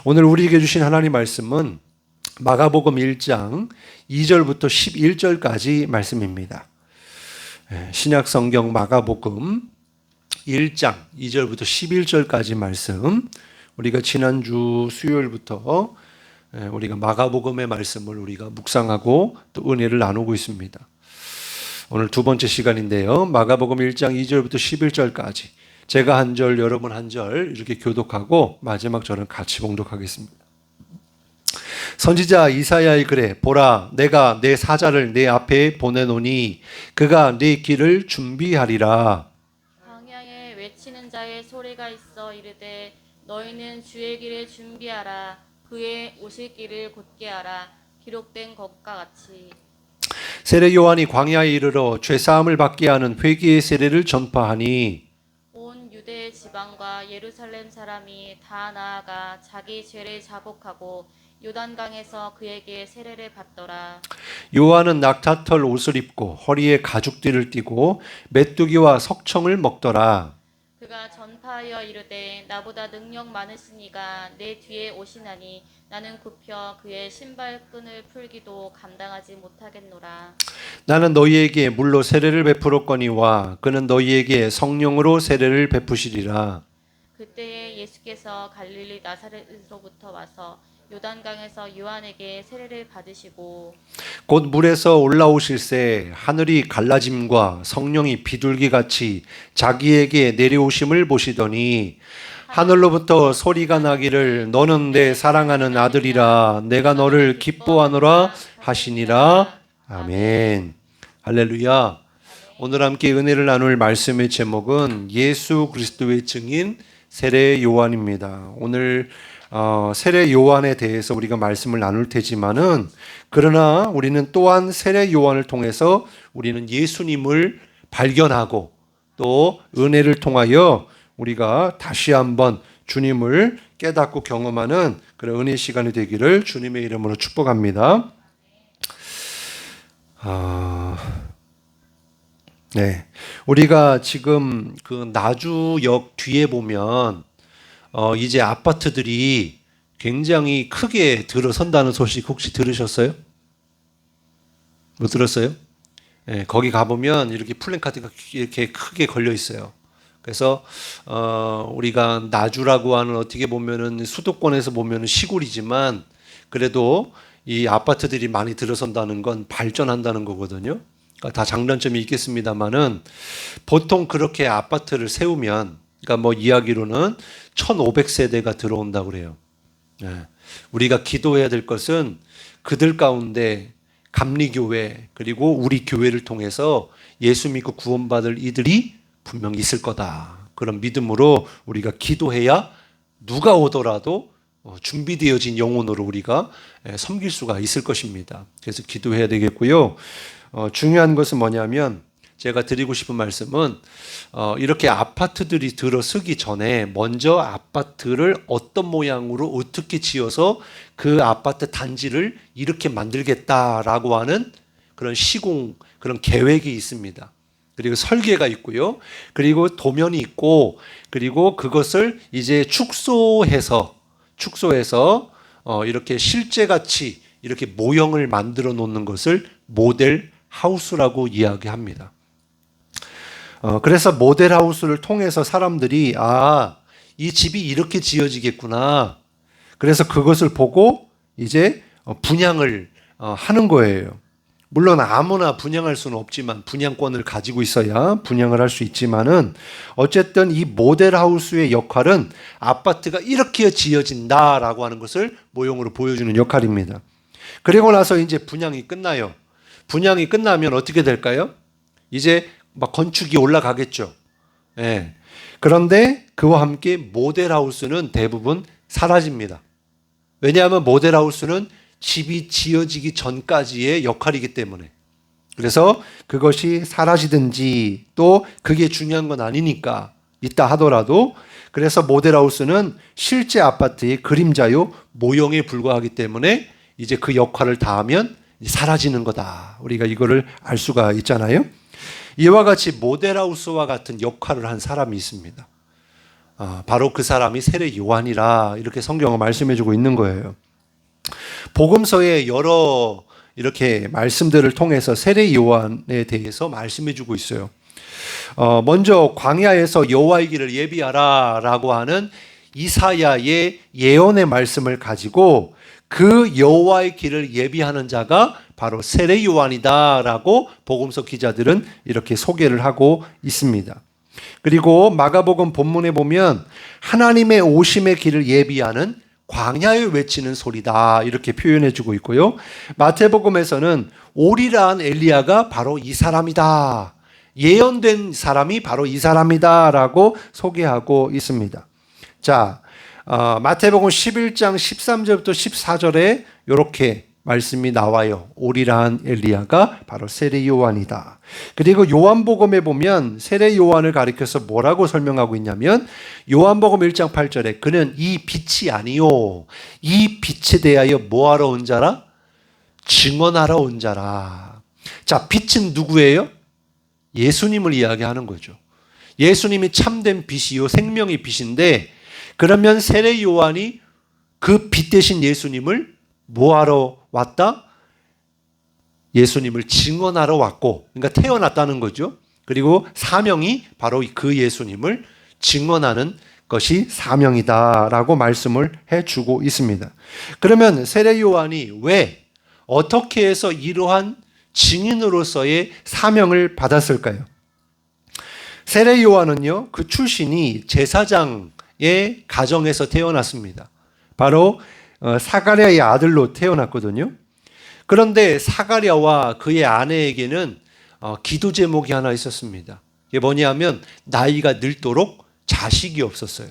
오늘 우리에게 주신 하나님 말씀은 마가복음 1장 2절부터 11절까지 말씀입니다. 신약 성경 마가복음 1장 2절부터 11절까지 말씀, 우리가 지난주 수요일부터 우리가 마가복음의 말씀을 우리가 묵상하고 또 은혜를 나누고 있습니다. 오늘 두 번째 시간인데요. 마가복음 1장 2절부터 11절까지 제가 한 절, 여러분 한 절 이렇게 교독하고 마지막 절은 같이 봉독하겠습니다. 선지자 이사야의 글에 보라, 내가 내 사자를 내 앞에 보내노니 그가 네 길을 준비하리라. 광야에 외치는 자의 소리가 있어 이르되 너희는 주의 길을 준비하라. 그의 오실 길을 곧게 하라. 기록된 것과 같이. 세례 요한이 광야에 이르러 죄사함을 받게 하는 회개의 세례를 전파하니 온 유대 지방과 예루살렘 사람이 다 나아가 자기 죄를 자복하고 요단강에서 그에게 세례를 받더라. 요한은 낙타털 옷을 입고 허리에 가죽띠를 띠고 메뚜기와 석청을 먹더라. 그가 전파하여 이르되 나보다 능력 많으시니가 내 뒤에 오시나니 나는 굽혀 그의 신발끈을 풀기도 감당하지 못하겠노라. 나는 너희에게 물로 세례를 베풀었거니와 그는 너희에게 성령으로 세례를 베푸시리라. 그때에 예수께서 갈릴리 나사렛으로부터 와서 요단강에서 요한에게 세례를 받으시고 곧 물에서 올라오실새 하늘이 갈라짐과 성령이 비둘기같이 자기에게 내려오심을 보시더니 하늘로부터 소리가 나기를 너는 내 사랑하는 아들이라 내가 너를 기뻐하노라 하시니라. 아멘. 할렐루야. 오늘 함께 은혜를 나눌 말씀의 제목은 예수 그리스도의 증인 세례 요한입니다. 오늘 세례 요한에 대해서 우리가 말씀을 나눌 테지만은 그러나 우리는 또한 세례 요한을 통해서 우리는 예수님을 발견하고 또 은혜를 통하여 우리가 다시 한번 주님을 깨닫고 경험하는 그런 은혜 시간이 되기를 주님의 이름으로 축복합니다. 네, 우리가 지금 그 나주역 뒤에 보면 이제 아파트들이 굉장히 크게 들어선다는 소식 혹시 들으셨어요? 못 들었어요? 네, 거기 가보면 이렇게 플랜카드가 이렇게 크게 걸려 있어요. 그래서 우리가 나주라고 하는 어떻게 보면은 수도권에서 보면은 시골이지만 그래도 이 아파트들이 많이 들어선다는 건 발전한다는 거거든요. 그러니까 다 장단점이 있겠습니다만은 보통 그렇게 아파트를 세우면 그러니까 뭐 이야기로는 1500세대가 들어온다고 그래요. 우리가 기도해야 될 것은 그들 가운데 감리교회 그리고 우리 교회를 통해서 예수 믿고 구원받을 이들이 분명히 있을 거다. 그런 믿음으로 우리가 기도해야 누가 오더라도 준비되어진 영혼으로 우리가 섬길 수가 있을 것입니다. 그래서 기도해야 되겠고요. 중요한 것은 뭐냐면 제가 드리고 싶은 말씀은 이렇게 아파트들이 들어서기 전에 먼저 아파트를 어떤 모양으로 어떻게 지어서 그 아파트 단지를 이렇게 만들겠다라고 하는 그런 시공, 그런 계획이 있습니다. 그리고 설계가 있고요. 그리고 도면이 있고 그리고 그것을 이제 축소해서 이렇게 실제같이 이렇게 모형을 만들어 놓는 것을 모델 하우스라고 이야기합니다. 그래서 모델 하우스를 통해서 사람들이 이 집이 이렇게 지어지겠구나. 그래서 그것을 보고 이제 분양을 하는 거예요. 물론 아무나 분양할 수는 없지만 분양권을 가지고 있어야 분양을 할 수 있지만은 어쨌든 이 모델 하우스의 역할은 아파트가 이렇게 지어진다라고 하는 것을 모형으로 보여주는 역할입니다. 그리고 나서 이제 분양이 끝나요. 분양이 끝나면 어떻게 될까요? 이제 막 건축이 올라가겠죠. 예. 그런데 그와 함께 모델 하우스는 대부분 사라집니다. 왜냐하면 모델 하우스는 집이 지어지기 전까지의 역할이기 때문에. 그래서 그것이 사라지든지 또 그게 중요한 건 아니니까 있다 하더라도 그래서 모델하우스는 실제 아파트의 그림자요 모형에 불과하기 때문에 이제 그 역할을 다하면 사라지는 거다. 우리가 이거를 알 수가 있잖아요. 이와 같이 모델하우스와 같은 역할을 한 사람이 있습니다. 바로 그 사람이 세례 요한이라 이렇게 성경은 말씀해 주고 있는 거예요. 복음서의 여러 이렇게 말씀들을 통해서 세례 요한에 대해서 말씀해 주고 있어요. 먼저 광야에서 여호와의 길을 예비하라 라고 하는 이사야의 예언의 말씀을 가지고 그 여호와의 길을 예비하는 자가 바로 세례 요한이다 라고 복음서 기자들은 이렇게 소개를 하고 있습니다. 그리고 마가복음 본문에 보면 하나님의 오심의 길을 예비하는 광야에 외치는 소리다 이렇게 표현해 주고 있고요. 마태복음에서는 오리라 한 엘리야가 바로 이 사람이다. 예언된 사람이 바로 이 사람이다 라고 소개하고 있습니다. 자, 마태복음 11장 13절부터 14절에 이렇게 말씀이 나와요. 오리라 한 엘리야가 바로 세례 요한이다. 그리고 요한복음에 보면 세례 요한을 가리켜서 뭐라고 설명하고 있냐면 요한복음 1장 8절에 그는 이 빛이 아니요 이 빛에 대하여 뭐하러 온 자라? 증언하러 온 자라. 자, 빛은 누구예요? 예수님을 이야기하는 거죠. 예수님이 참된 빛이요 생명의 빛인데 그러면 세례 요한이 그 빛 대신 예수님을 뭐하러 왔다? 예수님을 증언하러 왔고, 그러니까 태어났다는 거죠. 그리고 사명이 바로 그 예수님을 증언하는 것이 사명이다라고 말씀을 해주고 있습니다. 그러면 세례 요한이 왜 어떻게 해서 이러한 증인으로서의 사명을 받았을까요? 세례 요한은요, 그 출신이 제사장의 가정에서 태어났습니다. 바로 사가랴의 아들로 태어났거든요. 그런데 사가랴와 그의 아내에게는 기도 제목이 하나 있었습니다. 이게 뭐냐면 나이가 늙도록 자식이 없었어요.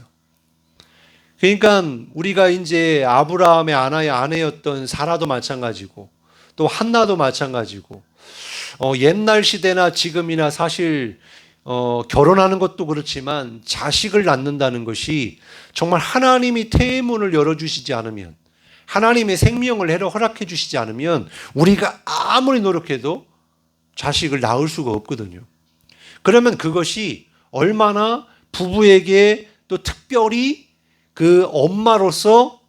그러니까 우리가 이제 아브라함의 아내였던 사라도 마찬가지고 또 한나도 마찬가지고 옛날 시대나 지금이나 사실 결혼하는 것도 그렇지만 자식을 낳는다는 것이 정말 하나님이 태의 문을 열어주시지 않으면 하나님의 생명을 허락해 주시지 않으면 우리가 아무리 노력해도 자식을 낳을 수가 없거든요. 그러면 그것이 얼마나 부부에게 또 특별히 그 엄마로서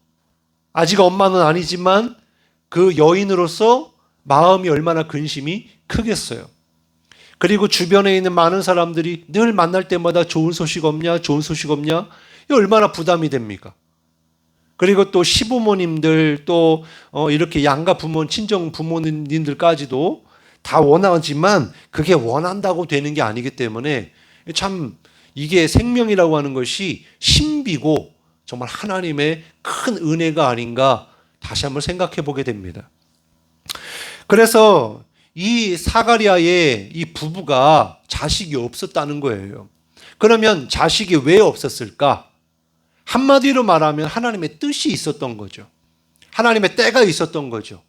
아직 엄마는 아니지만 그 여인으로서 마음이 얼마나 근심이 크겠어요. 그리고 주변에 있는 많은 사람들이 늘 만날 때마다 좋은 소식 없냐, 좋은 소식 없냐, 이 얼마나 부담이 됩니까? 그리고 또 시부모님들 또 이렇게 양가 부모, 친정 부모님들까지도 다 원하지만 그게 원한다고 되는 게 아니기 때문에 참 이게 생명이라고 하는 것이 신비고 정말 하나님의 큰 은혜가 아닌가 다시 한번 생각해 보게 됩니다. 그래서 이 사가랴의 이 부부가 자식이 없었다는 거예요. 그러면 자식이 왜 없었을까? 한마디로 말하면 하나님의 뜻이 있었던 거죠. 하나님의 때가 있었던 거죠.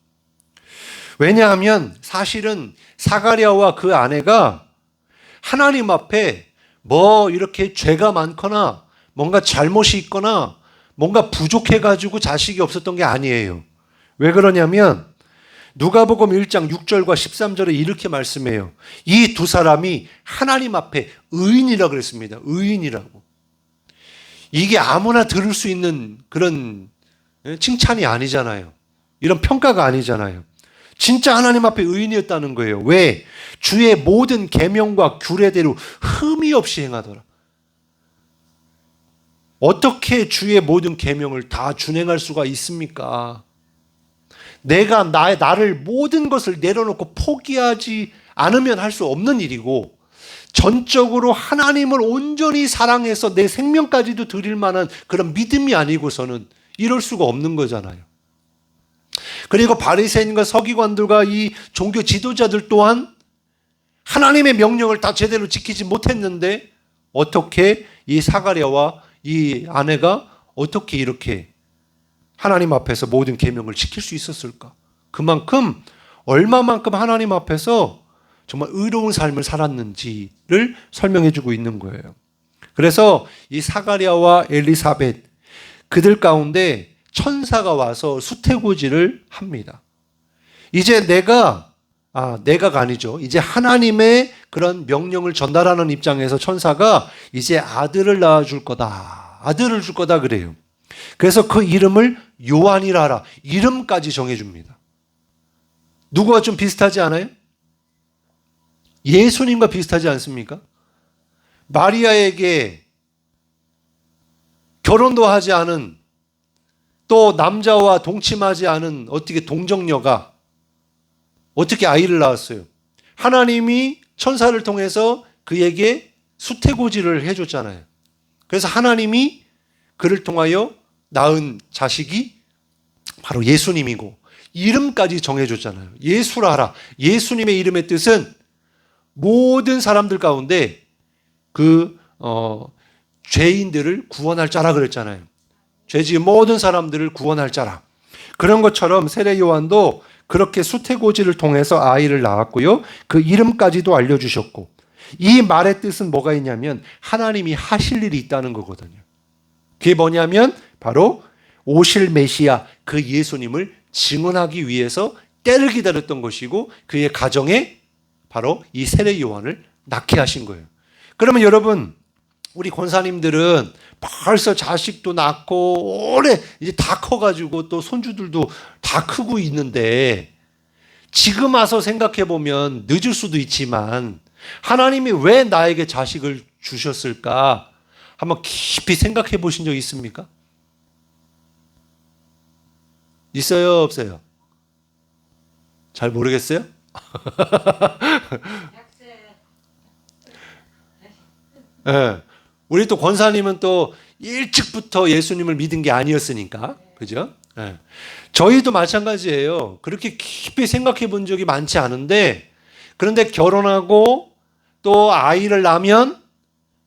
왜냐하면 사실은 사가랴와 그 아내가 하나님 앞에 뭐 이렇게 죄가 많거나 뭔가 잘못이 있거나 뭔가 부족해가지고 자식이 없었던 게 아니에요. 왜 그러냐면 누가복음 1장 6절과 13절에 이렇게 말씀해요. 이 두 사람이 하나님 앞에 의인이라고 그랬습니다. 의인이라고. 이게 아무나 들을 수 있는 그런 칭찬이 아니잖아요. 이런 평가가 아니잖아요. 진짜 하나님 앞에 의인이었다는 거예요. 왜? 주의 모든 계명과 규례대로 흠이 없이 행하더라. 어떻게 주의 모든 계명을 다 준행할 수가 있습니까? 내가 나를 모든 것을 내려놓고 포기하지 않으면 할 수 없는 일이고 전적으로 하나님을 온전히 사랑해서 내 생명까지도 드릴 만한 그런 믿음이 아니고서는 이럴 수가 없는 거잖아요. 그리고 바리새인과 서기관들과 이 종교 지도자들 또한 하나님의 명령을 다 제대로 지키지 못했는데 어떻게 이 사가랴와 이 아내가 어떻게 이렇게 하나님 앞에서 모든 계명을 지킬 수 있었을까? 그만큼 얼마만큼 하나님 앞에서 정말 의로운 삶을 살았는지를 설명해 주고 있는 거예요. 그래서 이 사가랴와 엘리사벳 그들 가운데 천사가 와서 수태고지를 합니다. 이제 내가가 아니죠. 이제 하나님의 그런 명령을 전달하는 입장에서 천사가 이제 아들을 낳아줄 거다. 아들을 줄 거다 그래요. 그래서 그 이름을 요한이라 하라. 이름까지 정해줍니다. 누구와 좀 비슷하지 않아요? 예수님과 비슷하지 않습니까? 마리아에게 결혼도 하지 않은, 또 남자와 동침하지 않은 어떻게 동정녀가 어떻게 아이를 낳았어요? 하나님이 천사를 통해서 그에게 수태고지를 해줬잖아요. 그래서 하나님이 그를 통하여 낳은 자식이 바로 예수님이고, 이름까지 정해줬잖아요. 예수라 하라. 예수님의 이름의 뜻은 모든 사람들 가운데 죄인들을 구원할 자라 그랬잖아요. 죄지은 모든 사람들을 구원할 자라. 그런 것처럼 세례 요한도 그렇게 수태고지를 통해서 아이를 낳았고요. 그 이름까지도 알려주셨고, 이 말의 뜻은 뭐가 있냐면 하나님이 하실 일이 있다는 거거든요. 그게 뭐냐면 바로 오실 메시아, 그 예수님을 증언하기 위해서 때를 기다렸던 것이고, 그의 가정에 바로 이 세례 요한을 낳게 하신 거예요. 그러면 여러분, 우리 권사님들은 벌써 자식도 낳고 오래 이제 다 커가지고 또 손주들도 다 크고 있는데, 지금 와서 생각해 보면 늦을 수도 있지만 하나님이 왜 나에게 자식을 주셨을까 한번 깊이 생각해 보신 적 있습니까? 있어요, 없어요? 잘 모르겠어요? 네. 우리 또 권사님은 또 일찍부터 예수님을 믿은 게 아니었으니까, 그죠? 네. 저희도 마찬가지예요. 그렇게 깊이 생각해 본 적이 많지 않은데, 그런데 결혼하고 또 아이를 낳으면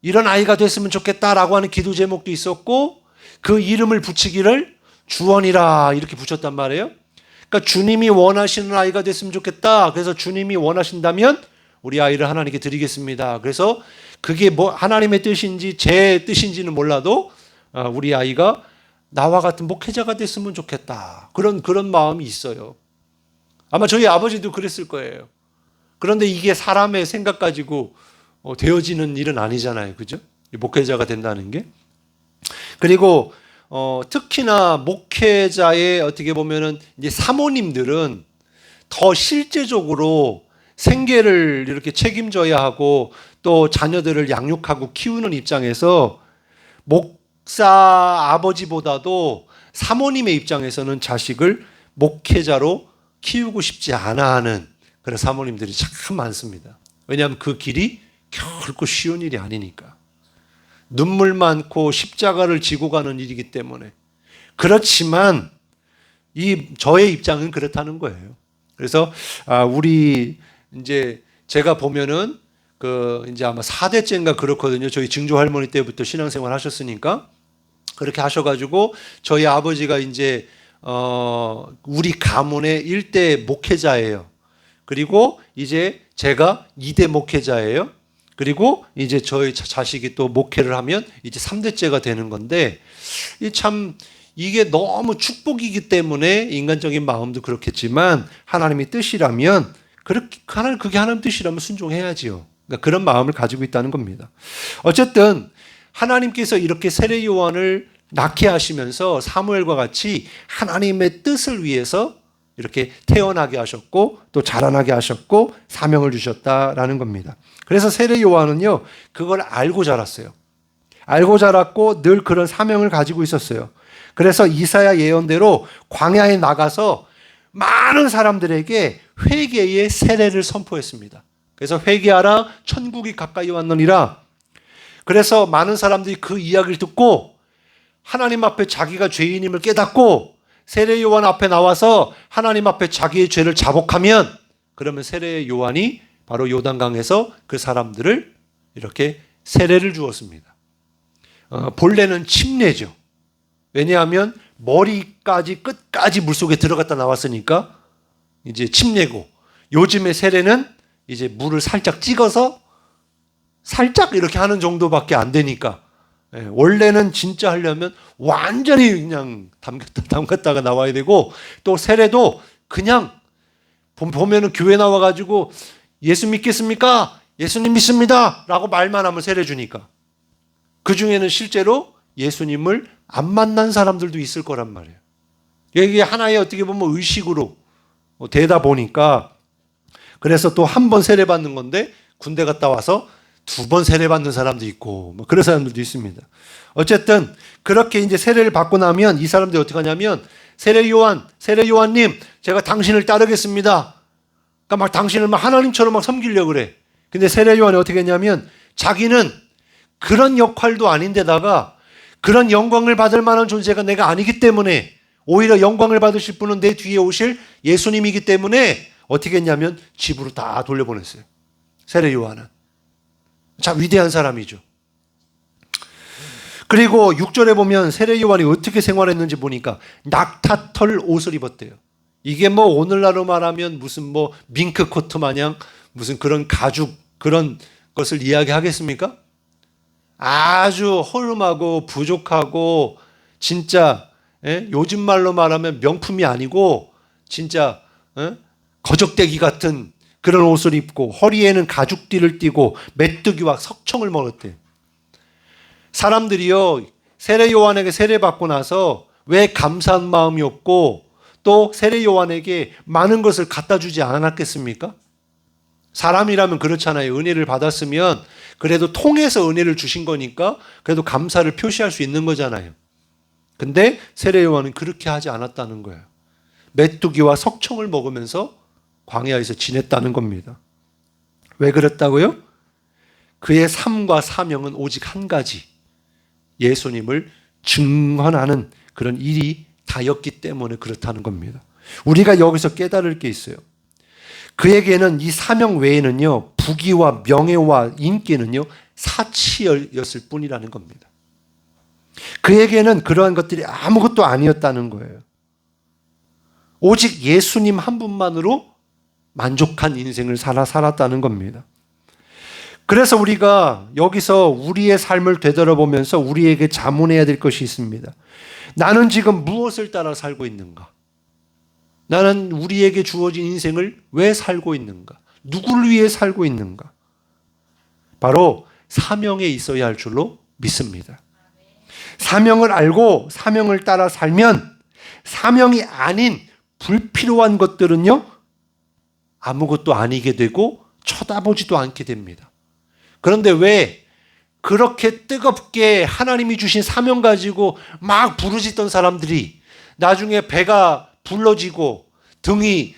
이런 아이가 됐으면 좋겠다라고 하는 기도 제목도 있었고, 그 이름을 붙이기를 주원이라 이렇게 붙였단 말이에요. 그러니까 주님이 원하시는 아이가 됐으면 좋겠다. 그래서 주님이 원하신다면 우리 아이를 하나님께 드리겠습니다. 그래서 그게 뭐 하나님의 뜻인지 제 뜻인지는 몰라도 우리 아이가 나와 같은 목회자가 됐으면 좋겠다. 그런 마음이 있어요. 아마 저희 아버지도 그랬을 거예요. 그런데 이게 사람의 생각 가지고 되어지는 일은 아니잖아요. 그죠? 목회자가 된다는 게. 그리고 특히나 목회자의 어떻게 보면은 이제 사모님들은 더 실제적으로 생계를 이렇게 책임져야 하고 또 자녀들을 양육하고 키우는 입장에서 목사 아버지보다도 사모님의 입장에서는 자식을 목회자로 키우고 싶지 않아 하는 그런 사모님들이 참 많습니다. 왜냐하면 그 길이 결코 쉬운 일이 아니니까. 눈물 많고 십자가를 지고 가는 일이기 때문에. 그렇지만 저의 입장은 그렇다는 거예요. 그래서 우리 이제 제가 보면은 이제 아마 4대째인가 그렇거든요. 저희 증조 할머니 때부터 신앙생활 하셨으니까 그렇게 하셔가지고 저희 아버지가 이제 우리 가문의 1대 목회자예요. 그리고 이제 제가 2대 목회자예요. 그리고 이제 저희 자식이 또 목회를 하면 이제 3대째가 되는 건데, 이게 너무 축복이기 때문에 인간적인 마음도 그렇겠지만 하나님의 뜻이라면 그게 하나님 뜻이라면 순종해야지요. 그러니까 그런 마음을 가지고 있다는 겁니다. 어쨌든 하나님께서 이렇게 세례 요한을 낳게 하시면서 사무엘과 같이 하나님의 뜻을 위해서 이렇게 태어나게 하셨고 또 자라나게 하셨고 사명을 주셨다라는 겁니다. 그래서 세례 요한은요, 그걸 알고 자랐어요. 알고 자랐고 늘 그런 사명을 가지고 있었어요. 그래서 이사야 예언대로 광야에 나가서 많은 사람들에게 회개의 세례를 선포했습니다. 그래서 회개하라, 천국이 가까이 왔느니라. 그래서 많은 사람들이 그 이야기를 듣고 하나님 앞에 자기가 죄인임을 깨닫고 세례 요한 앞에 나와서 하나님 앞에 자기의 죄를 자복하면, 그러면 세례 요한이 바로 요단강에서 그 사람들을 이렇게 세례를 주었습니다. 본래는 침례죠. 왜냐하면 머리까지 끝까지 물속에 들어갔다 나왔으니까 이제 침례고, 요즘의 세례는 이제 물을 살짝 찍어서 살짝 이렇게 하는 정도밖에 안 되니까, 원래는 진짜 하려면 완전히 그냥 담갔다가 나와야 되고, 또 세례도 그냥 보면은 교회 나와가지고 예수 믿겠습니까? 예수님 믿습니다 라고 말만 하면 세례 주니까, 그 중에는 실제로 예수님을 안 만난 사람들도 있을 거란 말이에요. 이게 하나의 어떻게 보면 의식으로 되다 보니까, 그래서 또 한 번 세례받는 건데 군대 갔다 와서 2번 세례받는 사람도 있고 뭐 그런 사람들도 있습니다. 어쨌든 그렇게 이제 세례를 받고 나면 이 사람들이 어떻게 하냐면, 세례 요한님 제가 당신을 따르겠습니다. 그러니까 막 당신을 막 하나님처럼 막 섬기려고 그래. 근데 세례 요한이 어떻게 했냐면, 자기는 그런 역할도 아닌데다가 그런 영광을 받을 만한 존재가 내가 아니기 때문에, 오히려 영광을 받으실 분은 내 뒤에 오실 예수님이기 때문에 어떻게 했냐면 집으로 다 돌려보냈어요. 세례 요한은. 참 위대한 사람이죠. 그리고 6절에 보면 세례 요한이 어떻게 생활했는지 보니까 낙타털 옷을 입었대요. 이게 뭐 오늘날로 말하면 무슨 뭐 밍크 코트 마냥 무슨 그런 가죽 그런 것을 이야기하겠습니까? 아주 허름하고 부족하고 진짜 요즘 말로 말하면 명품이 아니고 진짜 거적대기 같은 그런 옷을 입고 허리에는 가죽띠를 띠고 메뚜기와 석청을 먹었대요. 사람들이요, 세례 요한에게 세례받고 나서 왜 감사한 마음이 없고 또 세례 요한에게 많은 것을 갖다 주지 않았겠습니까? 사람이라면 그렇잖아요. 은혜를 받았으면 그래도 통해서 은혜를 주신 거니까 그래도 감사를 표시할 수 있는 거잖아요. 근데 세례 요한은 그렇게 하지 않았다는 거예요. 메뚜기와 석청을 먹으면서 광야에서 지냈다는 겁니다. 왜 그랬다고요? 그의 삶과 사명은 오직 한 가지, 예수님을 증언하는 그런 일이 다였기 때문에 그렇다는 겁니다. 우리가 여기서 깨달을 게 있어요. 그에게는 이 사명 외에는요, 부귀와 명예와 인기는요, 사치였을 뿐이라는 겁니다. 그에게는 그러한 것들이 아무것도 아니었다는 거예요. 오직 예수님 한 분만으로 만족한 인생을 살았다는 겁니다. 그래서 우리가 여기서 우리의 삶을 되돌아보면서 우리에게 자문해야 될 것이 있습니다. 나는 지금 무엇을 따라 살고 있는가? 나는 우리에게 주어진 인생을 왜 살고 있는가? 누구를 위해 살고 있는가? 바로 사명에 있어야 할 줄로 믿습니다. 사명을 알고 사명을 따라 살면 사명이 아닌 불필요한 것들은요, 아무것도 아니게 되고 쳐다보지도 않게 됩니다. 그런데 왜 그렇게 뜨겁게 하나님이 주신 사명 가지고 막 부르짖던 사람들이 나중에 배가 불러지고 등이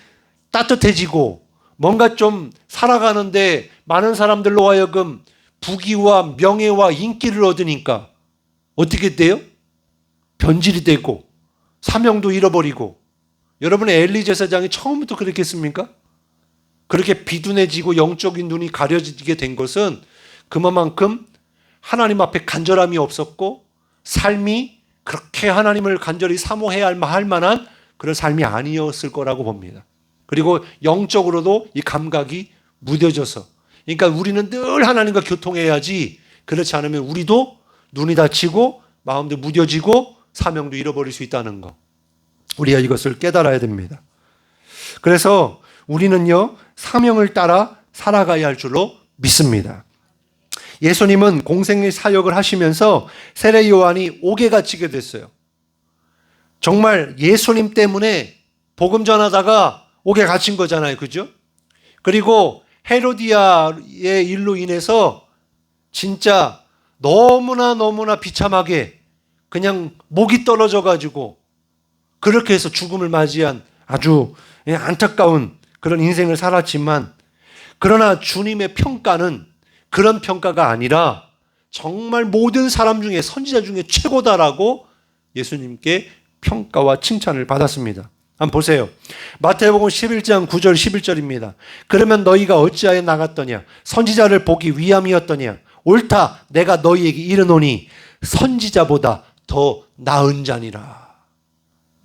따뜻해지고 뭔가 좀 살아가는데 많은 사람들로 하여금 부귀와 명예와 인기를 얻으니까 어떻게 돼요? 변질이 되고 사명도 잃어버리고. 여러분의 엘리 제사장이 처음부터 그렇겠습니까? 그렇게 비둔해지고 영적인 눈이 가려지게 된 것은 그만큼 하나님 앞에 간절함이 없었고 삶이 그렇게 하나님을 간절히 사모해야 할 만한 그런 삶이 아니었을 거라고 봅니다. 그리고 영적으로도 이 감각이 무뎌져서, 그러니까 우리는 늘 하나님과 교통해야지, 그렇지 않으면 우리도 눈이 다치고 마음도 무뎌지고 사명도 잃어버릴 수 있다는 거, 우리가 이것을 깨달아야 됩니다. 그래서 우리는요, 사명을 따라 살아가야 할 줄로 믿습니다. 예수님은 공생의 사역을 하시면서 세례 요한이 옥에 갇히게 됐어요. 정말 예수님 때문에 복음 전하다가 옥에 갇힌 거잖아요. 그죠? 그리고 헤로디아의 일로 인해서 진짜 너무나 비참하게 그냥 목이 떨어져 가지고 그렇게 해서 죽음을 맞이한 아주 안타까운 그런 인생을 살았지만, 그러나 주님의 평가는 그런 평가가 아니라 정말 모든 사람 중에 선지자 중에 최고다라고 예수님께 평가와 칭찬을 받았습니다. 한번 보세요. 마태복음 11장 9절 11절입니다. 그러면 너희가 어찌하여 나갔더냐? 선지자를 보기 위함이었더냐? 옳다, 내가 너희에게 이르노니 선지자보다 더 나은 자니라.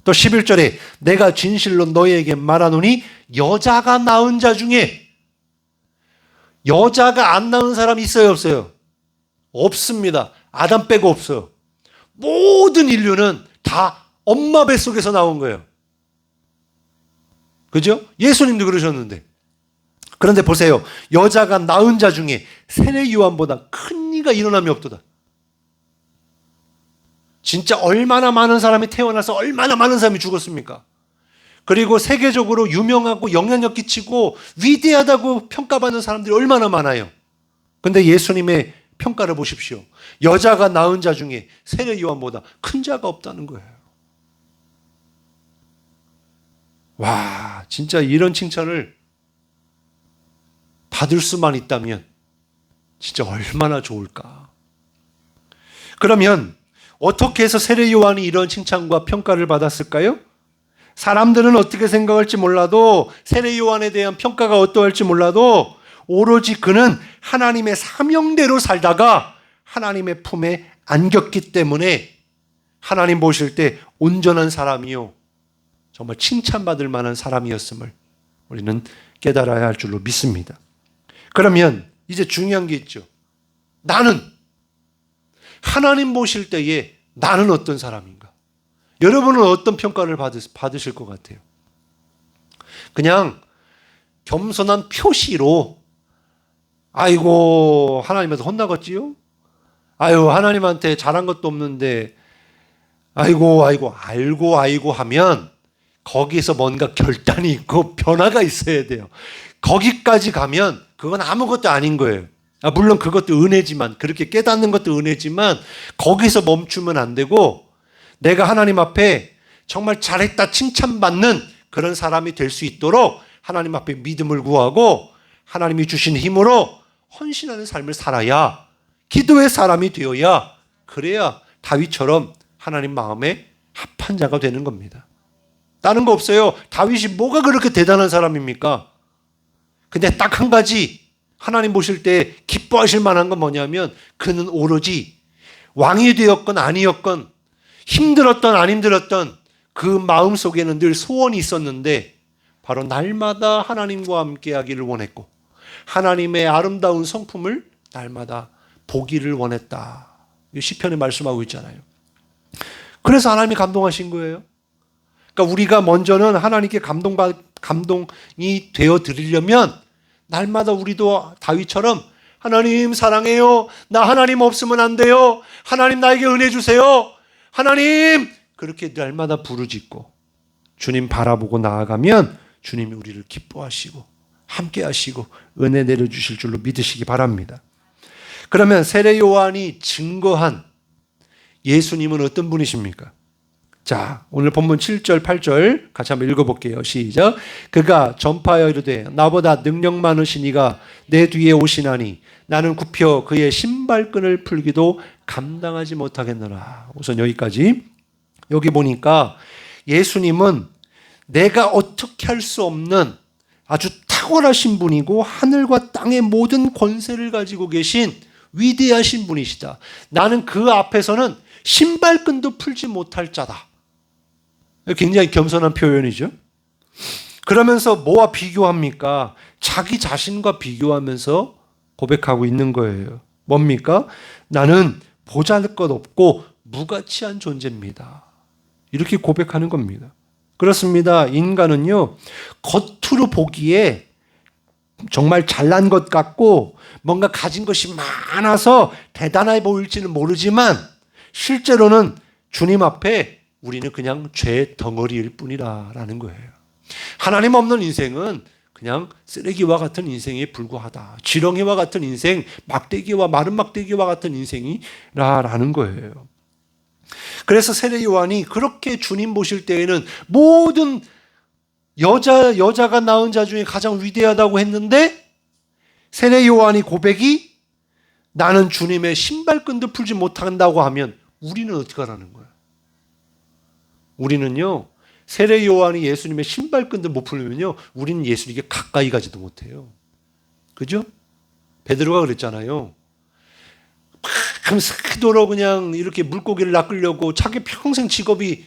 또 11절에 내가 진실로 너희에게 말하노니 여자가 낳은 자 중에, 여자가 안 낳은 사람 있어요, 없어요? 없습니다. 아담 빼고 없어요. 모든 인류는 다 엄마 뱃속에서 나온 거예요. 그죠? 예수님도 그러셨는데. 그런데 보세요. 여자가 낳은 자 중에 세례 요한보다 큰 이가 일어남이 없도다. 진짜 얼마나 많은 사람이 태어나서 얼마나 많은 사람이 죽었습니까? 그리고 세계적으로 유명하고 영향력 끼치고 위대하다고 평가받는 사람들이 얼마나 많아요. 근데 예수님의 평가를 보십시오. 여자가 낳은 자 중에 세례 요한보다 큰 자가 없다는 거예요. 와, 진짜 이런 칭찬을 받을 수만 있다면 진짜 얼마나 좋을까. 그러면 어떻게 해서 세례 요한이 이런 칭찬과 평가를 받았을까요? 사람들은 어떻게 생각할지 몰라도, 세례 요한에 대한 평가가 어떠할지 몰라도 오로지 그는 하나님의 사명대로 살다가 하나님의 품에 안겼기 때문에 하나님 보실 때 온전한 사람이요, 정말 칭찬받을 만한 사람이었음을 우리는 깨달아야 할 줄로 믿습니다. 그러면 이제 중요한 게 있죠. 나는, 하나님 보실 때에 나는 어떤 사람인가? 여러분은 어떤 평가를 받으실 것 같아요? 그냥 겸손한 표시로, 아이고 하나님한테 혼나겠지요? 아유 하나님한테 잘한 것도 없는데 아이고 알고 하면 거기서 뭔가 결단이 있고 변화가 있어야 돼요. 거기까지 가면 그건 아무것도 아닌 거예요. 물론 그것도 은혜지만, 그렇게 깨닫는 것도 은혜지만 거기서 멈추면 안 되고, 내가 하나님 앞에 정말 잘했다 칭찬받는 그런 사람이 될 수 있도록 하나님 앞에 믿음을 구하고 하나님이 주신 힘으로 헌신하는 삶을 살아야, 기도의 사람이 되어야, 그래야 다윗처럼 하나님 마음에 합한 자가 되는 겁니다. 다른 거 없어요. 다윗이 뭐가 그렇게 대단한 사람입니까? 근데 딱 한 가지 하나님 보실 때 기뻐하실 만한 건 뭐냐면, 그는 오로지 왕이 되었건 아니었건, 힘들었던 안 힘들었던 그 마음 속에는 늘 소원이 있었는데 바로 날마다 하나님과 함께 하기를 원했고 하나님의 아름다운 성품을 날마다 보기를 원했다. 시편에 말씀하고 있잖아요. 그래서 하나님이 감동하신 거예요. 그러니까 우리가 먼저는 하나님께 감동이 되어 드리려면 날마다 우리도 다윗처럼 하나님 사랑해요. 나 하나님 없으면 안 돼요. 하나님 나에게 은혜 주세요. 하나님, 그렇게 날마다 부르짖고 주님 바라보고 나아가면 주님이 우리를 기뻐하시고 함께 하시고 은혜 내려주실 줄로 믿으시기 바랍니다. 그러면 세례 요한이 증거한 예수님은 어떤 분이십니까? 자, 오늘 본문 7절 8절 같이 한번 읽어볼게요. 시작. 그가 전파하여 이르되 나보다 능력 많으신 이가 내 뒤에 오시나니 나는 굽혀 그의 신발끈을 풀기도 감당하지 못하겠노라. 우선 여기까지. 여기 보니까 예수님은 내가 어떻게 할 수 없는 아주 탁월하신 분이고 하늘과 땅의 모든 권세를 가지고 계신 위대하신 분이시다. 나는 그 앞에서는 신발끈도 풀지 못할 자다. 굉장히 겸손한 표현이죠. 그러면서 뭐와 비교합니까? 자기 자신과 비교하면서 고백하고 있는 거예요. 뭡니까? 나는 보잘것 없고 무가치한 존재입니다. 이렇게 고백하는 겁니다. 그렇습니다. 인간은요, 겉으로 보기에 정말 잘난 것 같고 뭔가 가진 것이 많아서 대단해 보일지는 모르지만 실제로는 주님 앞에 우리는 그냥 죄 덩어리일 뿐이라는 거예요. 하나님 없는 인생은 그냥 쓰레기와 같은 인생에 불과하다. 지렁이와 같은 인생, 막대기와 마른 막대기와 같은 인생이라는 거예요. 그래서 세례 요한이 그렇게 주님 보실 때에는 모든 여자가 낳은 자 중에 가장 위대하다고 했는데 세례 요한이 고백이 나는 주님의 신발끈도 풀지 못한다고 하면 우리는 어떻게 하라는 거야? 우리는요, 세례 요한이 예수님의 신발끈도 못 풀면요, 우리는 예수님께 가까이 가지도 못해요. 그죠? 베드로가 그랬잖아요. 밤새도록 그냥 이렇게 물고기를 낚으려고 자기 평생 직업이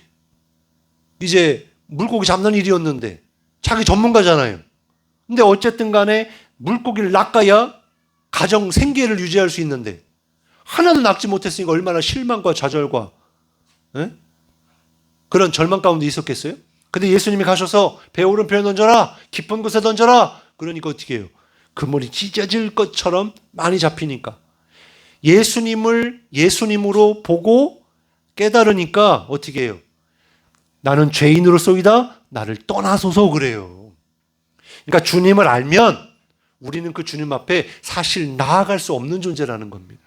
이제 물고기 잡는 일이었는데 자기 전문가잖아요. 근데 어쨌든 간에 물고기를 낚아야 가정 생계를 유지할 수 있는데 하나도 낚지 못했으니까 얼마나 실망과 좌절과 그런 절망 가운데 있었겠어요? 근데 예수님이 가셔서 배 오른편에 던져라, 깊은 곳에 던져라. 그러니까 어떻게 해요? 그물이 찢어질 것처럼 많이 잡히니까 예수님을 예수님으로 보고 깨달으니까 어떻게 해요? 나는 죄인으로서이다. 나를 떠나소서 그래요. 그러니까 주님을 알면 우리는 그 주님 앞에 사실 나아갈 수 없는 존재라는 겁니다.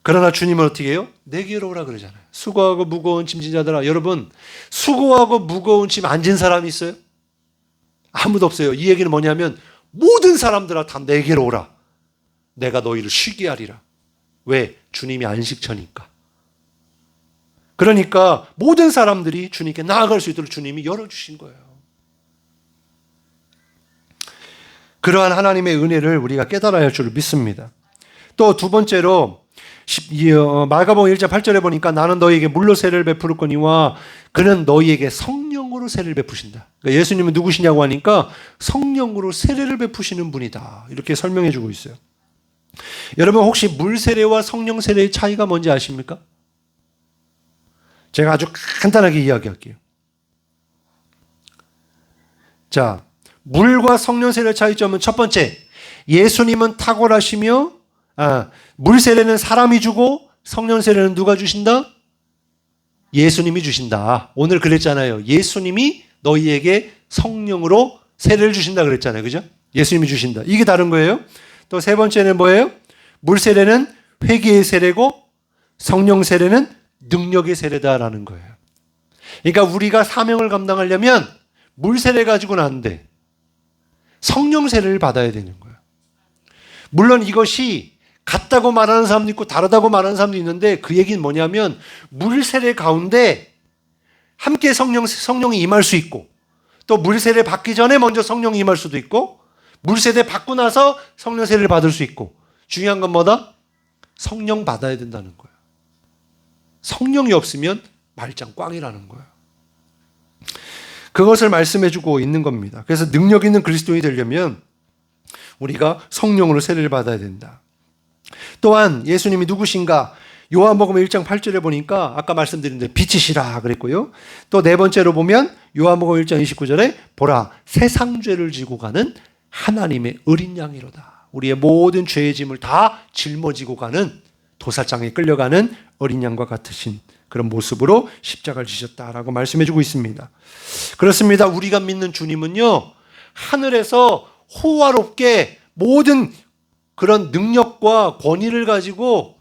그러나 주님은 어떻게 해요? 내게로 오라 그러잖아요. 수고하고 무거운 짐진 자들아. 여러분, 수고하고 무거운 짐 안 진 사람이 있어요? 아무도 없어요. 이 얘기는 뭐냐면 모든 사람들아 다 내게로 오라. 내가 너희를 쉬게 하리라. 왜? 주님이 안식처니까. 그러니까 모든 사람들이 주님께 나아갈 수 있도록 주님이 열어주신 거예요. 그러한 하나님의 은혜를 우리가 깨달아야 할 줄 믿습니다. 또 두 번째로 마가복음 1장 8절에 보니까 나는 너희에게 물로 세례를 베풀 거니와 그는 너희에게 성령으로 세례를 베푸신다. 그러니까 예수님은 누구시냐고 하니까 성령으로 세례를 베푸시는 분이다. 이렇게 설명해 주고 있어요. 여러분 혹시 물 세례와 성령 세례의 차이가 뭔지 아십니까? 제가 아주 간단하게 이야기할게요. 자, 물과 성령 세례의 차이점은 첫 번째, 예수님은 탁월하시며 물 세례는 사람이 주고 성령 세례는 누가 주신다? 예수님이 주신다. 오늘 그랬잖아요. 예수님이 너희에게 성령으로 세례를 주신다 그랬잖아요. 그죠? 예수님이 주신다. 이게 다른 거예요. 또 세 번째는 뭐예요? 물 세례는 회개의 세례고 성령 세례는 능력의 세례다라는 거예요. 그러니까 우리가 사명을 감당하려면 물 세례 가지고는 안 돼. 성령 세례를 받아야 되는 거예요. 물론 이것이 같다고 말하는 사람도 있고 다르다고 말하는 사람도 있는데 그 얘기는 뭐냐면 물 세례 가운데 함께 성령이 임할 수 있고 또 물 세례 받기 전에 먼저 성령이 임할 수도 있고 물 세례 받고 나서 성령 세례를 받을 수 있고 중요한 건 뭐다? 성령 받아야 된다는 거예요. 성령이 없으면 말짱 꽝이라는 거예요. 그것을 말씀해 주고 있는 겁니다. 그래서 능력 있는 그리스도인이 되려면 우리가 성령으로 세례를 받아야 된다. 또한 예수님이 누구신가? 요한복음 1장 8절에 보니까 아까 말씀드린 대로 빛이시라 그랬고요. 또 네 번째로 보면 요한복음 1장 29절에 보라 세상 죄를 지고 가는 하나님의 어린 양이로다. 우리의 모든 죄의 짐을 다 짊어지고 가는 도살장에 끌려가는 어린 양과 같으신 그런 모습으로 십자가를 지셨다라고 말씀해 주고 있습니다. 그렇습니다. 우리가 믿는 주님은요. 하늘에서 호화롭게 모든 그런 능력과 권위를 가지고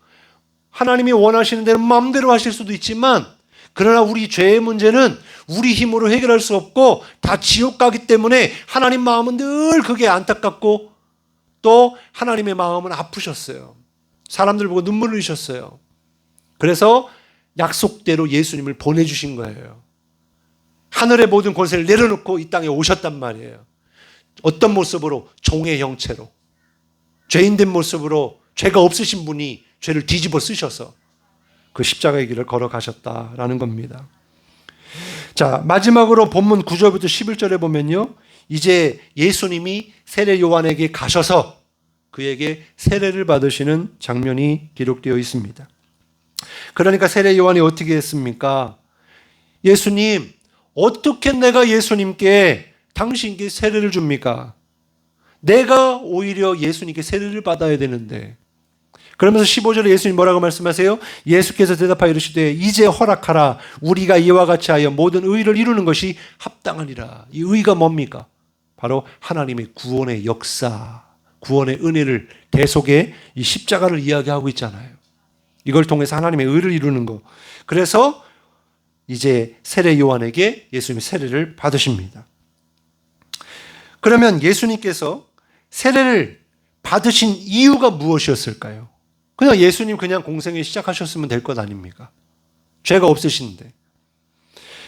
하나님이 원하시는 대로 마음대로 하실 수도 있지만 그러나 우리 죄의 문제는 우리 힘으로 해결할 수 없고 다 지옥 가기 때문에 하나님 마음은 늘 그게 안타깝고 또 하나님의 마음은 아프셨어요. 사람들 보고 눈물 흘리셨어요. 그래서 약속대로 예수님을 보내주신 거예요. 하늘의 모든 권세를 내려놓고 이 땅에 오셨단 말이에요. 어떤 모습으로? 종의 형체로. 죄인된 모습으로 죄가 없으신 분이 죄를 뒤집어 쓰셔서 그 십자가의 길을 걸어가셨다라는 겁니다. 자, 마지막으로 본문 9절부터 11절에 보면요. 이제 예수님이 세례 요한에게 가셔서 그에게 세례를 받으시는 장면이 기록되어 있습니다. 그러니까 세례 요한이 어떻게 했습니까? 예수님, 어떻게 내가 예수님께 당신께 세례를 줍니까? 내가 오히려 예수님께 세례를 받아야 되는데. 그러면서 15절에 예수님 뭐라고 말씀하세요? 예수께서 대답하여 이르시되 이제 허락하라. 우리가 이와 같이 하여 모든 의를 이루는 것이 합당하니라. 이 의가 뭡니까? 바로 하나님의 구원의 역사, 구원의 은혜를 계속해 이 십자가를 이야기하고 있잖아요. 이걸 통해서 하나님의 의를 이루는 거. 그래서 이제 세례 요한에게 예수님이 세례를 받으십니다. 그러면 예수님께서 세례를 받으신 이유가 무엇이었을까요? 그냥 예수님 그냥 공생에 시작하셨으면 될 것 아닙니까? 죄가 없으신데.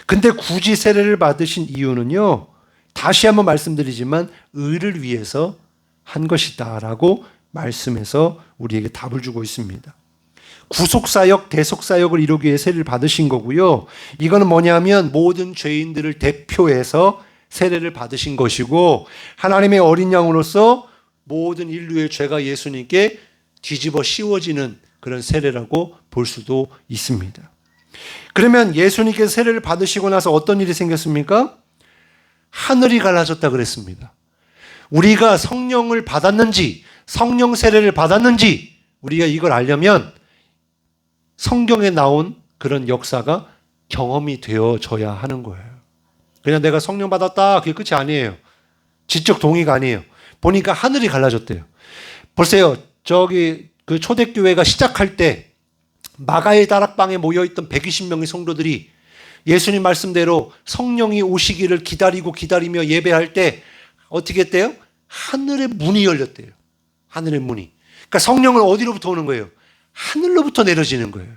근데 굳이 세례를 받으신 이유는요. 다시 한번 말씀드리지만 의를 위해서 한 것이다라고 말씀해서 우리에게 답을 주고 있습니다. 구속사역, 대속사역을 이루기 위해 세례를 받으신 거고요. 이거는 뭐냐면 모든 죄인들을 대표해서 세례를 받으신 것이고 하나님의 어린 양으로서 모든 인류의 죄가 예수님께 뒤집어 씌워지는 그런 세례라고 볼 수도 있습니다. 그러면 예수님께서 세례를 받으시고 나서 어떤 일이 생겼습니까? 하늘이 갈라졌다 그랬습니다. 우리가 성령을 받았는지 성령 세례를 받았는지 우리가 이걸 알려면 성경에 나온 그런 역사가 경험이 되어져야 하는 거예요. 그냥 내가 성령 받았다 그게 끝이 아니에요. 지적 동의가 아니에요. 보니까 하늘이 갈라졌대요. 보세요. 저기 그 초대교회가 시작할 때 마가의 다락방에 모여있던 120명의 성도들이 예수님 말씀대로 성령이 오시기를 기다리며 예배할 때 어떻게 했대요? 하늘의 문이 열렸대요. 하늘의 문이. 그러니까 성령은 어디로부터 오는 거예요? 하늘로부터 내려지는 거예요.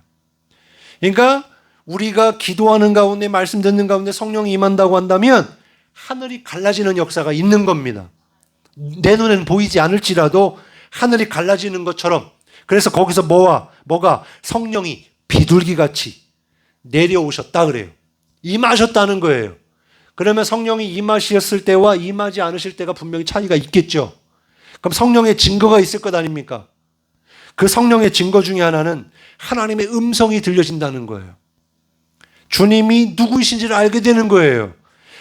그러니까 우리가 기도하는 가운데 말씀 듣는 가운데 성령이 임한다고 한다면 하늘이 갈라지는 역사가 있는 겁니다. 내 눈에는 보이지 않을지라도 하늘이 갈라지는 것처럼. 그래서 거기서 뭐가 성령이 비둘기같이 내려오셨다 그래요. 임하셨다는 거예요. 그러면 성령이 임하셨을 때와 임하지 않으실 때가 분명히 차이가 있겠죠. 그럼 성령의 증거가 있을 것 아닙니까? 그 성령의 증거 중에 하나는 하나님의 음성이 들려진다는 거예요. 주님이 누구이신지를 알게 되는 거예요.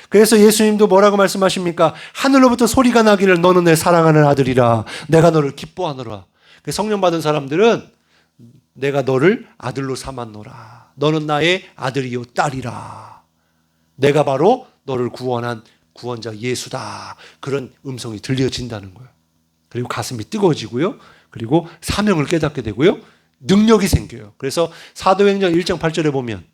그래서 예수님도 뭐라고 말씀하십니까? 하늘로부터 소리가 나기를 너는 내 사랑하는 아들이라 내가 너를 기뻐하노라. 성령 받은 사람들은 내가 너를 아들로 삼았노라. 너는 나의 아들이요 딸이라. 내가 바로 너를 구원한 구원자 예수다. 그런 음성이 들려진다는 거예요. 그리고 가슴이 뜨거워지고요. 그리고 사명을 깨닫게 되고요. 능력이 생겨요. 그래서 사도행전 1장 8절에 보면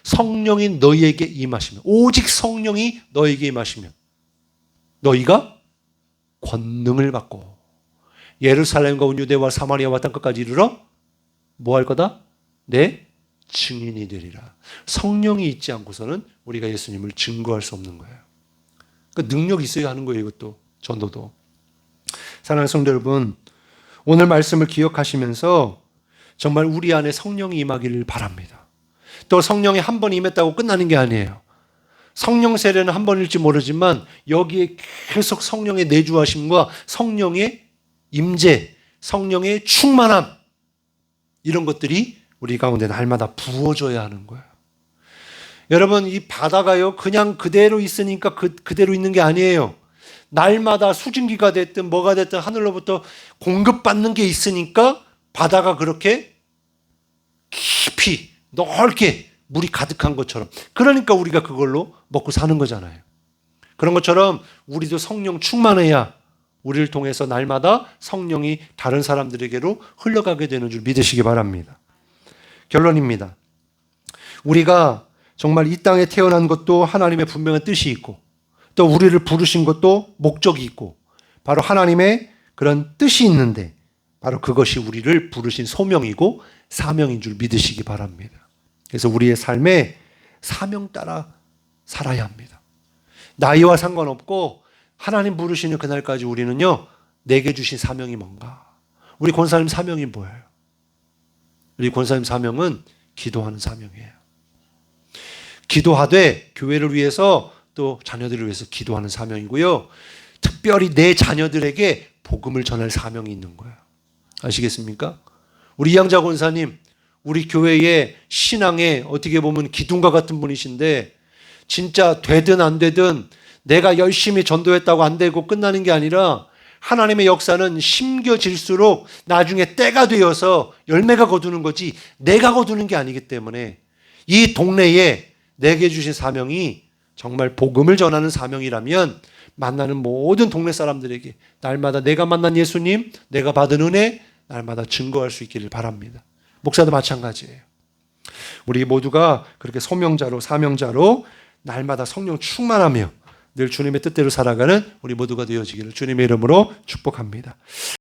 성령이 너희에게 임하시면, 오직 성령이 너희에게 임하시면 너희가 권능을 받고 예루살렘과 온 유대와 사마리아와 땅끝까지 이르러 뭐 할 거다? 내 증인이 되리라. 성령이 있지 않고서는 우리가 예수님을 증거할 수 없는 거예요. 그러니까 능력이 있어야 하는 거예요. 이것도 전도도. 사랑하는 성도 여러분, 오늘 말씀을 기억하시면서 정말 우리 안에 성령이 임하기를 바랍니다. 또 성령이 한 번 임했다고 끝나는 게 아니에요. 성령 세례는 한 번일지 모르지만 여기에 계속 성령의 내주하심과 성령의 임재, 성령의 충만함, 이런 것들이 우리 가운데 날마다 부어져야 하는 거예요. 여러분, 이 바다가요 그냥 그대로 있으니까 그대로 있는 게 아니에요. 날마다 수증기가 됐든 뭐가 됐든 하늘로부터 공급받는 게 있으니까 바다가 그렇게 깊이 넓게 물이 가득한 것처럼, 그러니까 우리가 그걸로 먹고 사는 거잖아요. 그런 것처럼 우리도 성령 충만해야 우리를 통해서 날마다 성령이 다른 사람들에게로 흘러가게 되는 줄 믿으시기 바랍니다. 결론입니다. 우리가 정말 이 땅에 태어난 것도 하나님의 분명한 뜻이 있고, 또 우리를 부르신 것도 목적이 있고, 바로 하나님의 그런 뜻이 있는데 바로 그것이 우리를 부르신 소명이고 사명인 줄 믿으시기 바랍니다. 그래서 우리의 삶에 사명 따라 살아야 합니다. 나이와 상관없고 하나님 부르시는 그날까지 우리는요, 내게 주신 사명이 뭔가? 우리 권사님 사명이 뭐예요? 우리 권사님 사명은 기도하는 사명이에요. 기도하되 교회를 위해서 또 자녀들을 위해서 기도하는 사명이고요. 특별히 내 자녀들에게 복음을 전할 사명이 있는 거예요. 아시겠습니까? 우리 이양자 권사님, 우리 교회의 신앙에 어떻게 보면 기둥과 같은 분이신데, 진짜 되든 안 되든 내가 열심히 전도했다고 안 되고 끝나는 게 아니라 하나님의 역사는 심겨질수록 나중에 때가 되어서 열매가 거두는 거지 내가 거두는 게 아니기 때문에 이 동네에 내게 주신 사명이 정말 복음을 전하는 사명이라면 만나는 모든 동네 사람들에게 날마다 내가 만난 예수님, 내가 받은 은혜 날마다 증거할 수 있기를 바랍니다. 목사도 마찬가지예요. 우리 모두가 그렇게 소명자로 사명자로 날마다 성령 충만하며 늘 주님의 뜻대로 살아가는 우리 모두가 되어지기를 주님의 이름으로 축복합니다.